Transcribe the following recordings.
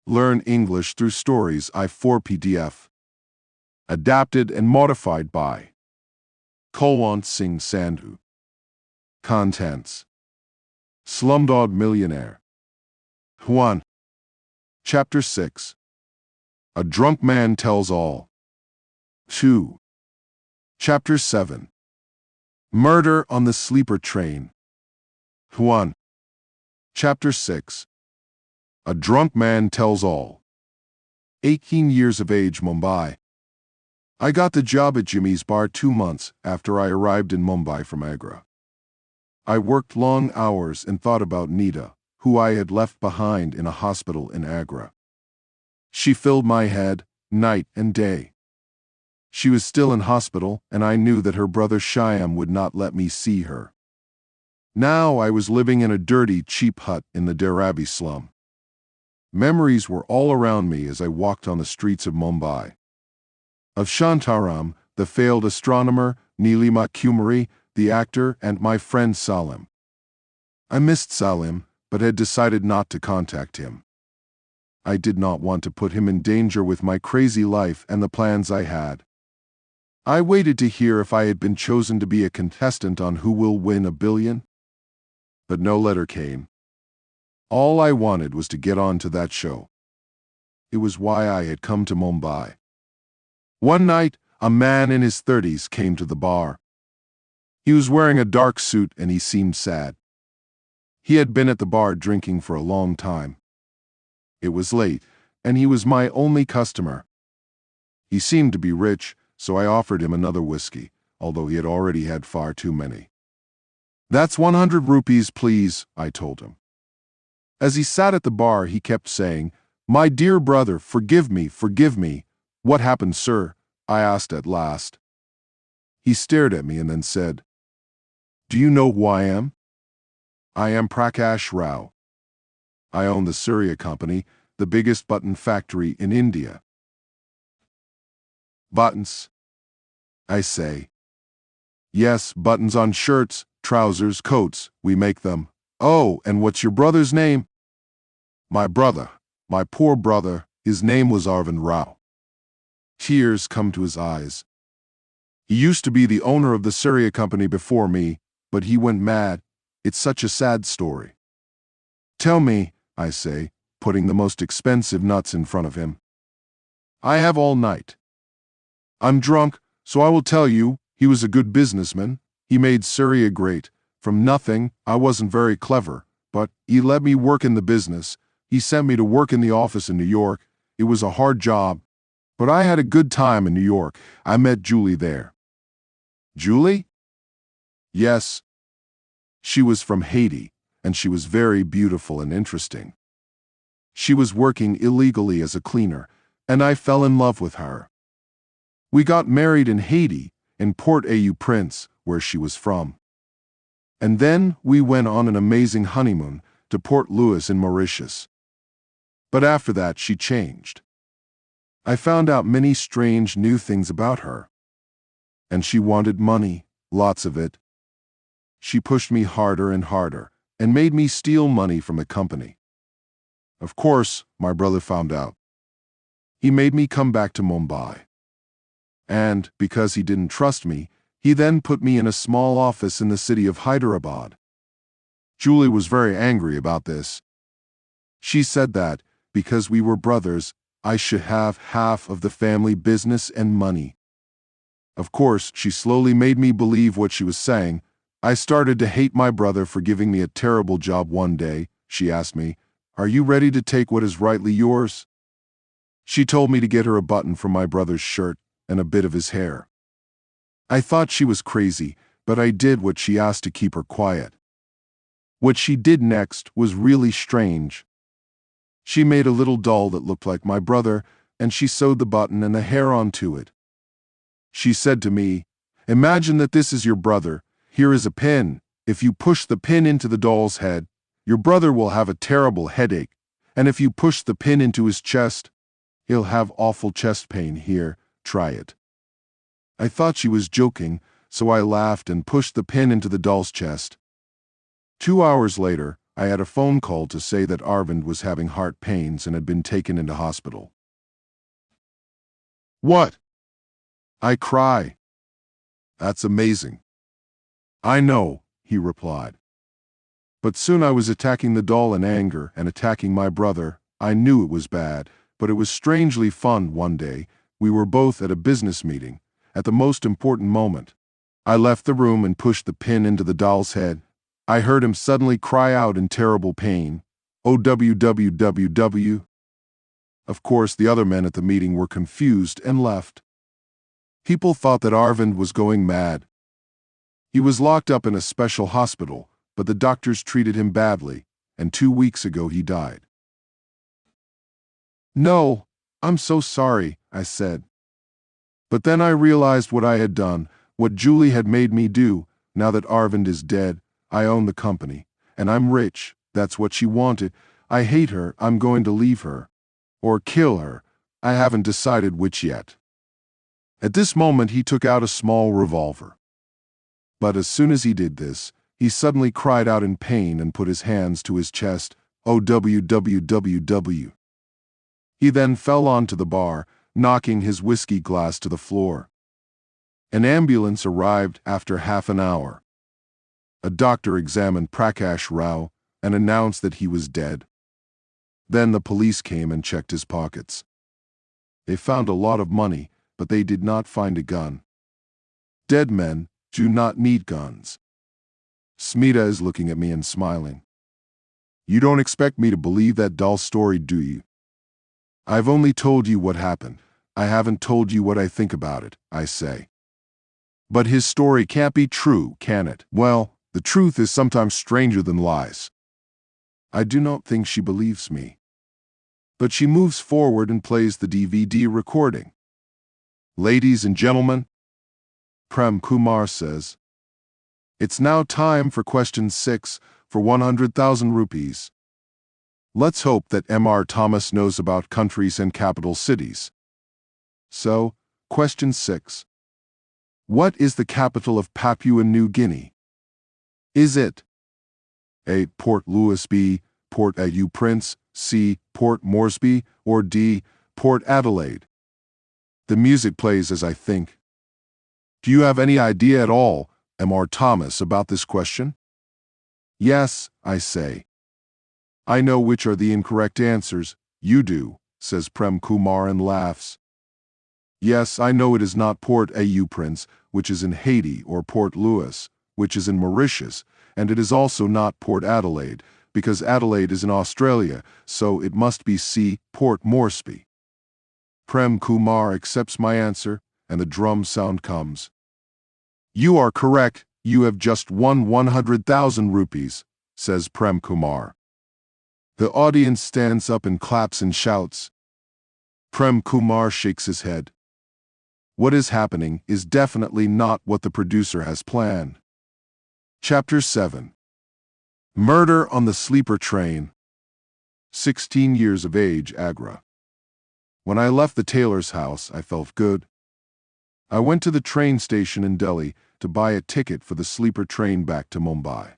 Learn English through stories I4 PDF. Adapted and modified by Kulwant Singh Sandhu. Contents: Slumdog Millionaire. 1. Chapter 6. A Drunk Man Tells All. 2. Chapter 7. Murder on the Sleeper Train. 1. Chapter 6. A Drunk Man Tells All. 18 years of age, Mumbai. I got the job at Jimmy's Bar 2 months after I arrived in Mumbai from Agra. I worked long hours and thought about Nita, who I had left behind in a hospital in Agra. She filled my head, night and day. She was still in hospital, and I knew that her brother Shyam would not let me see her. Now I was living in a dirty, cheap hut in the Dharavi slum. Memories were all around me as I walked on the streets of Mumbai. Of Shantaram, the failed astronomer, Nilima Kumari, the actor, and my friend Salim. I missed Salim, but had decided not to contact him. I did not want to put him in danger with my crazy life and the plans I had. I waited to hear if I had been chosen to be a contestant on Who Will Win a Billion, but no letter came. All I wanted was to get on to that show. It was why I had come to Mumbai. One night, a man in his 30s came to the bar. He was wearing a dark suit and he seemed sad. He had been at the bar drinking for a long time. It was late, and he was my only customer. He seemed to be rich, so I offered him another whiskey, although he had already had far too many. "That's 100 rupees, please," I told him. As he sat at the bar, he kept saying, "My dear brother, forgive me, forgive me." "What happened, sir?" I asked at last. He stared at me and then said, "Do you know who I am?" "I am Prakash Rao. I own the Surya Company, the biggest button factory in India." "Buttons?" I say. "Yes, buttons on shirts, trousers, coats, we make them." "Oh, and what's your brother's name?" "My brother, my poor brother, his name was Arvind Rao." Tears come to his eyes. "He used to be the owner of the Surya Company before me, but he went mad. It's such a sad story." "Tell me," I say, putting the most expensive nuts in front of him. "I have all night." "I'm drunk, so I will tell you, he was a good businessman. He made Surya great. From nothing, I wasn't very clever, but he let me work in the business. He sent me to work in the office in New York. It was a hard job, but I had a good time in New York. I met Julie there." "Julie?" "Yes. She was from Haiti, and she was very beautiful and interesting. She was working illegally as a cleaner, and I fell in love with her. We got married in Haiti, in Port-au-Prince, where she was from. And then we went on an amazing honeymoon to Port Louis in Mauritius. But after that she changed. I found out many strange new things about her. And she wanted money, lots of it. She pushed me harder and harder, and made me steal money from the company. Of course, my brother found out. He made me come back to Mumbai. And, because he didn't trust me, he then put me in a small office in the city of Hyderabad. Julie was very angry about this. She said that, because we were brothers, I should have half of the family business and money. Of course, she slowly made me believe what she was saying. I started to hate my brother for giving me a terrible job. One day, she asked me, "Are you ready to take what is rightly yours?" She told me to get her a button from my brother's shirt and a bit of his hair. I thought she was crazy, but I did what she asked to keep her quiet. What she did next was really strange. She made a little doll that looked like my brother, and she sewed the button and the hair onto it. She said to me, "Imagine that this is your brother. Here is a pin. If you push the pin into the doll's head, your brother will have a terrible headache, and if you push the pin into his chest, he'll have awful chest pain. Here, try it." I thought she was joking, so I laughed and pushed the pin into the doll's chest. 2 hours later, I had a phone call to say that Arvind was having heart pains and had been taken into hospital. What? I cry. That's amazing. I know, he replied. But soon I was attacking the doll in anger and attacking my brother. I knew it was bad, but it was strangely fun. One day, we were both at a business meeting, at the most important moment. I left the room and pushed the pin into the doll's head. I heard him suddenly cry out in terrible pain, "OWWWW." Of course, the other men at the meeting were confused and left. People thought that Arvind was going mad. He was locked up in a special hospital, but the doctors treated him badly, and 2 weeks ago he died. "No, I'm so sorry," I said. But then I realized what I had done, what Julie had made me do. Now that Arvind is dead, I own the company, and I'm rich. That's what she wanted. I hate her. I'm going to leave her. Or kill her. I haven't decided which yet. At this moment he took out a small revolver. But as soon as he did this, he suddenly cried out in pain and put his hands to his chest, "OWWWW." He then fell onto the bar, knocking his whiskey glass to the floor. An ambulance arrived after half an hour. A doctor examined Prakash Rao and announced that he was dead. Then the police came and checked his pockets. They found a lot of money, but they did not find a gun. Dead men do not need guns. Smita is looking at me and smiling. You don't expect me to believe that dull story, do you? I've only told you what happened. I haven't told you what I think about it, I say. But his story can't be true, can it? Well, the truth is sometimes stranger than lies. I do not think she believes me. But she moves forward and plays the DVD recording. Ladies and gentlemen, Prem Kumar says, it's now time for question 6 for 100,000 rupees. Let's hope that M.R. Thomas knows about countries and capital cities. So, question 6. What is the capital of Papua New Guinea? Is it A. Port Louis, B. Port-au-Prince, C. Port Moresby, or D. Port Adelaide? The music plays as I think. Do you have any idea at all, M.R. Thomas, about this question? Yes, I say. I know which are the incorrect answers. You do, says Prem Kumar and laughs. Yes, I know it is not Port-au-Prince, which is in Haiti, or Port Louis, which is in Mauritius, and it is also not Port Adelaide, because Adelaide is in Australia, so it must be C. Port Moresby. Prem Kumar accepts my answer, and the drum sound comes. You are correct. You have just won 100,000 rupees, says Prem Kumar. The audience stands up and claps and shouts. Prem Kumar shakes his head. What is happening is definitely not what the producer has planned. Chapter 7. Murder on the Sleeper Train. 16 years of age, Agra. When I left the tailor's house, I felt good. I went to the train station in Delhi to buy a ticket for the sleeper train back to Mumbai.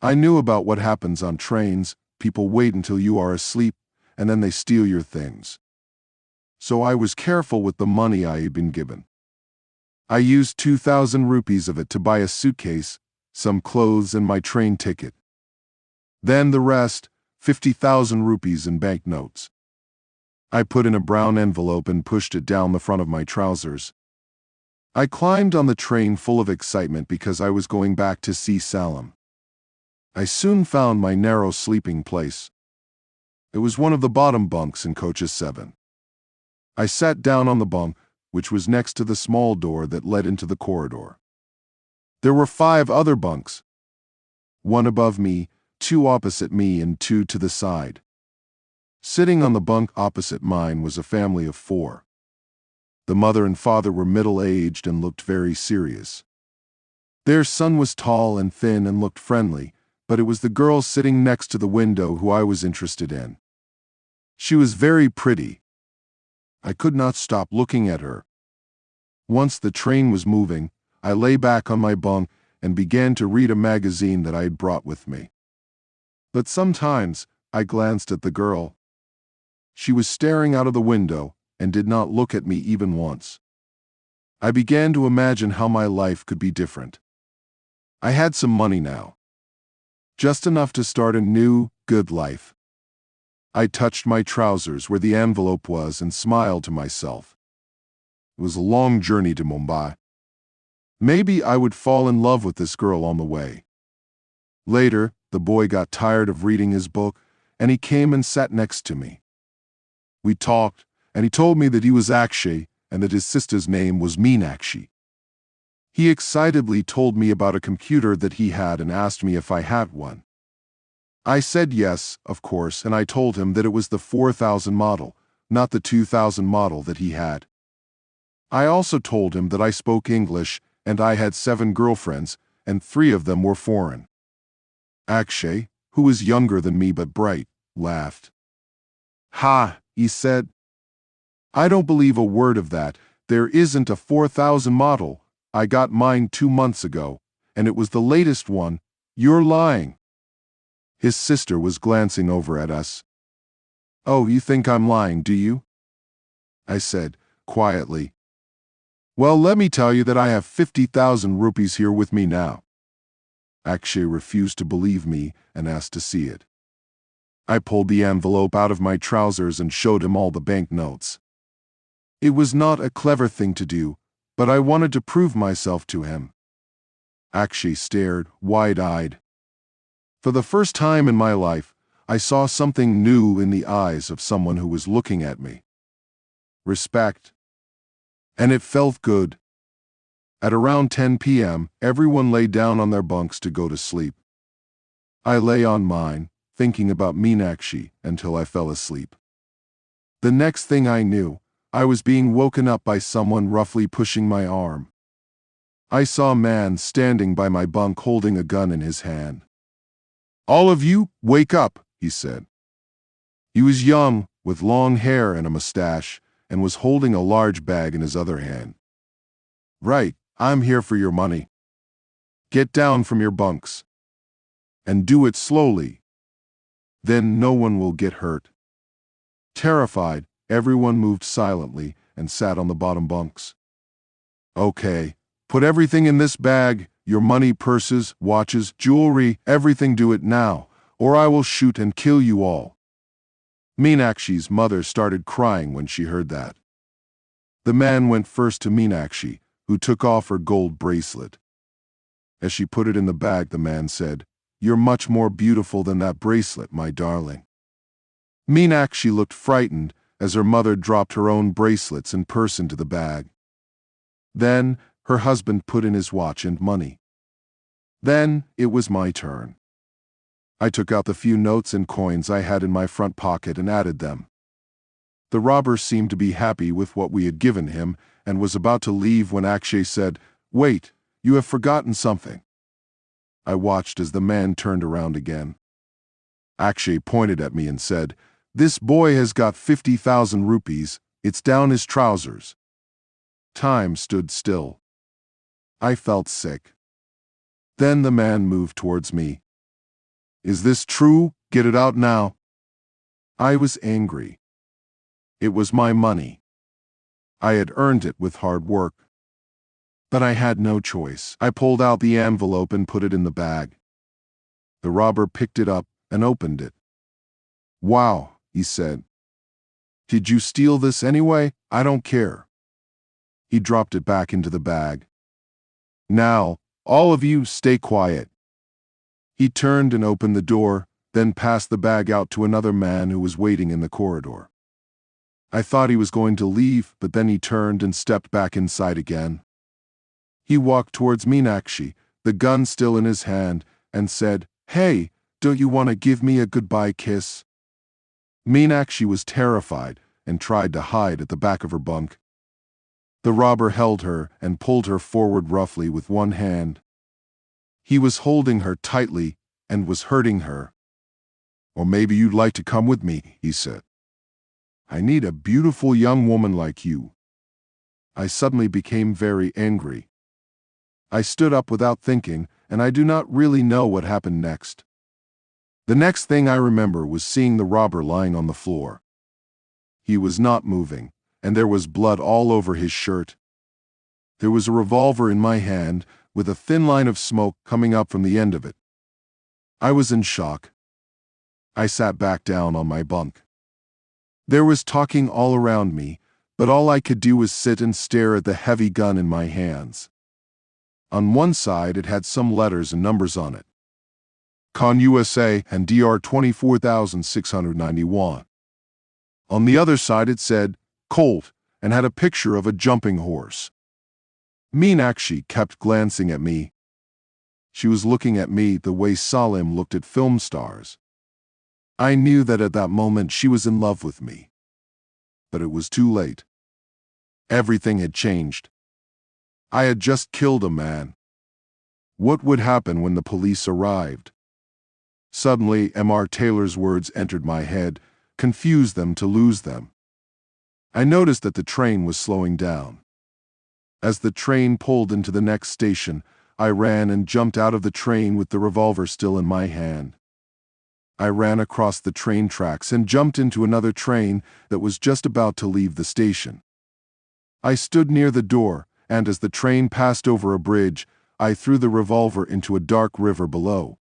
I knew about what happens on trains. People wait until you are asleep, and then they steal your things. So I was careful with the money I had been given. I used 2,000 rupees of it to buy a suitcase, some clothes, and my train ticket. Then the rest, 50,000 rupees in banknotes. I put in a brown envelope and pushed it down the front of my trousers. I climbed on the train full of excitement because I was going back to see Salem. I soon found my narrow sleeping place. It was one of the bottom bunks in coaches 7. I sat down on the bunk, which was next to the small door that led into the corridor. There were 5 other bunks. 1 above me, 2 opposite me, and 2 to the side. Sitting on the bunk opposite mine was a family of 4. The mother and father were middle-aged and looked very serious. Their son was tall and thin and looked friendly, but it was the girl sitting next to the window who I was interested in. She was very pretty. I could not stop looking at her. Once the train was moving, I lay back on my bunk and began to read a magazine that I had brought with me. But sometimes I glanced at the girl. She was staring out of the window and did not look at me even once. I began to imagine how my life could be different. I had some money now. Just enough to start a new, good life. I touched my trousers where the envelope was and smiled to myself. It was a long journey to Mumbai. Maybe I would fall in love with this girl on the way. Later, the boy got tired of reading his book, and he came and sat next to me. We talked, and he told me that he was Akshay and that his sister's name was Meenakshi. He excitedly told me about a computer that he had and asked me if I had one. I said yes, of course, and I told him that it was the 4000 model, not the 2000 model that he had. I also told him that I spoke English and I had 7 girlfriends, and 3 of them were foreign. Akshay, who was younger than me but bright, laughed. "Ha," he said. "I don't believe a word of that. There isn't a 4000 model. I got mine 2 months ago, and it was the latest one. You're lying." His sister was glancing over at us. "Oh, you think I'm lying, do you?" I said, quietly. "Well, let me tell you that I have 50,000 rupees here with me now." Akshay refused to believe me and asked to see it. I pulled the envelope out of my trousers and showed him all the banknotes. It was not a clever thing to do, but I wanted to prove myself to him. Akshay stared, wide-eyed. For the first time in my life, I saw something new in the eyes of someone who was looking at me. Respect. And it felt good. At around 10 p.m., everyone lay down on their bunks to go to sleep. I lay on mine, thinking about Meenakshi, until I fell asleep. The next thing I knew, I was being woken up by someone roughly pushing my arm. I saw a man standing by my bunk holding a gun in his hand. "All of you, wake up," he said. He was young, with long hair and a mustache, and was holding a large bag in his other hand. "Right, I'm here for your money. Get down from your bunks. And do it slowly. Then no one will get hurt." Terrified, everyone moved silently and sat on the bottom bunks. "Okay, put everything in this bag, your money, purses, watches, jewelry, everything, do it now, or I will shoot and kill you all." Meenakshi's mother started crying when she heard that. The man went first to Meenakshi, who took off her gold bracelet. As she put it in the bag, the man said, "You're much more beautiful than that bracelet, my darling." Meenakshi looked frightened as her mother dropped her own bracelets and purse into the bag. Then her husband put in his watch and money. Then it was my turn. I took out the few notes and coins I had in my front pocket and added them. The robber seemed to be happy with what we had given him and was about to leave when Akshay said, "Wait, you have forgotten something." I watched as the man turned around again. Akshay pointed at me and said, "This boy has got 50,000 rupees, it's down his trousers." Time stood still. I felt sick. Then the man moved towards me. "Is this true? Get it out now." I was angry. It was my money. I had earned it with hard work. But I had no choice. I pulled out the envelope and put it in the bag. The robber picked it up and opened it. "Wow," he said. "Did you steal this anyway? I don't care." He dropped it back into the bag. "Now, all of you stay quiet." He turned and opened the door, then passed the bag out to another man who was waiting in the corridor. I thought he was going to leave, but then he turned and stepped back inside again. He walked towards Meenakshi, the gun still in his hand, and said, "Hey, don't you want to give me a goodbye kiss?" Meenakshi was terrified and tried to hide at the back of her bunk. The robber held her and pulled her forward roughly with one hand. He was holding her tightly and was hurting her. "Or maybe you'd like to come with me," he said. "I need a beautiful young woman like you." I suddenly became very angry. I stood up without thinking, and I do not really know what happened next. The next thing I remember was seeing the robber lying on the floor. He was not moving, and there was blood all over his shirt. There was a revolver in my hand, with a thin line of smoke coming up from the end of it. I was in shock. I sat back down on my bunk. There was talking all around me, but all I could do was sit and stare at the heavy gun in my hands. On one side it had some letters and numbers on it. Con USA and DR 24,691. On the other side it said Colt and had a picture of a jumping horse. Meenakshi kept glancing at me. She was looking at me the way Salim looked at film stars. I knew that at that moment she was in love with me. But it was too late. Everything had changed. I had just killed a man. What would happen when the police arrived? Suddenly, M.R. Taylor's words entered my head, confused them to lose them. I noticed that the train was slowing down. As the train pulled into the next station, I ran and jumped out of the train with the revolver still in my hand. I ran across the train tracks and jumped into another train that was just about to leave the station. I stood near the door, and as the train passed over a bridge, I threw the revolver into a dark river below.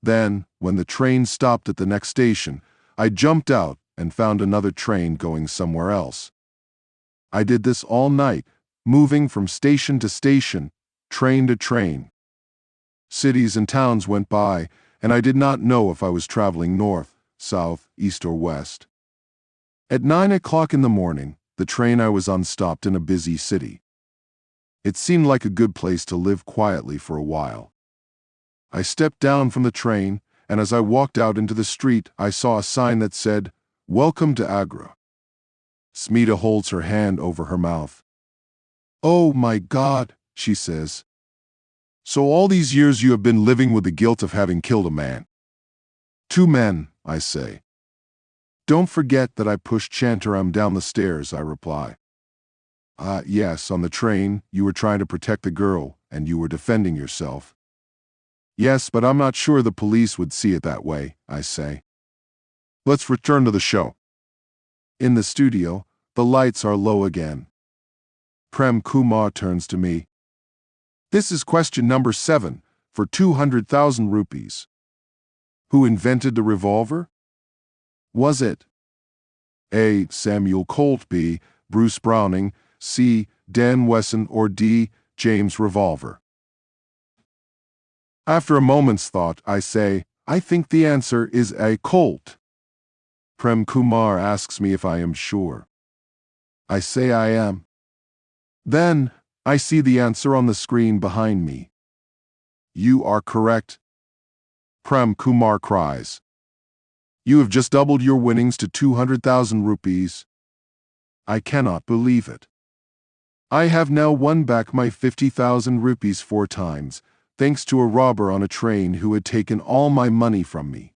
Then, when the train stopped at the next station, I jumped out and found another train going somewhere else. I did this all night, moving from station to station, train to train. Cities and towns went by, and I did not know if I was traveling north, south, east, or west. At 9 o'clock in the morning, the train I was on stopped in a busy city. It seemed like a good place to live quietly for a while. I stepped down from the train, and as I walked out into the street, I saw a sign that said, "Welcome to Agra." Smita holds her hand over her mouth. "Oh my God," she says. "So all these years you have been living with the guilt of having killed a man." "Two men," I say. "Don't forget that I pushed Shantaram down the stairs," I reply. Yes, on the train, you were trying to protect the girl, and you were defending yourself." "Yes, but I'm not sure the police would see it that way," I say. "Let's return to the show." In the studio, the lights are low again. Prem Kumar turns to me. "This is question number 7, for 200,000 rupees. Who invented the revolver? Was it A. Samuel Colt, B. Bruce Browning, C. Dan Wesson, or D. James Revolver?" After a moment's thought, I say, "I think the answer is A. Colt." Prem Kumar asks me if I am sure. I say I am. Then, I see the answer on the screen behind me. "You are correct." Prem Kumar cries. "You have just doubled your winnings to 200,000 rupees. I cannot believe it. I have now won back my 50,000 rupees 4 times, thanks to a robber on a train who had taken all my money from me."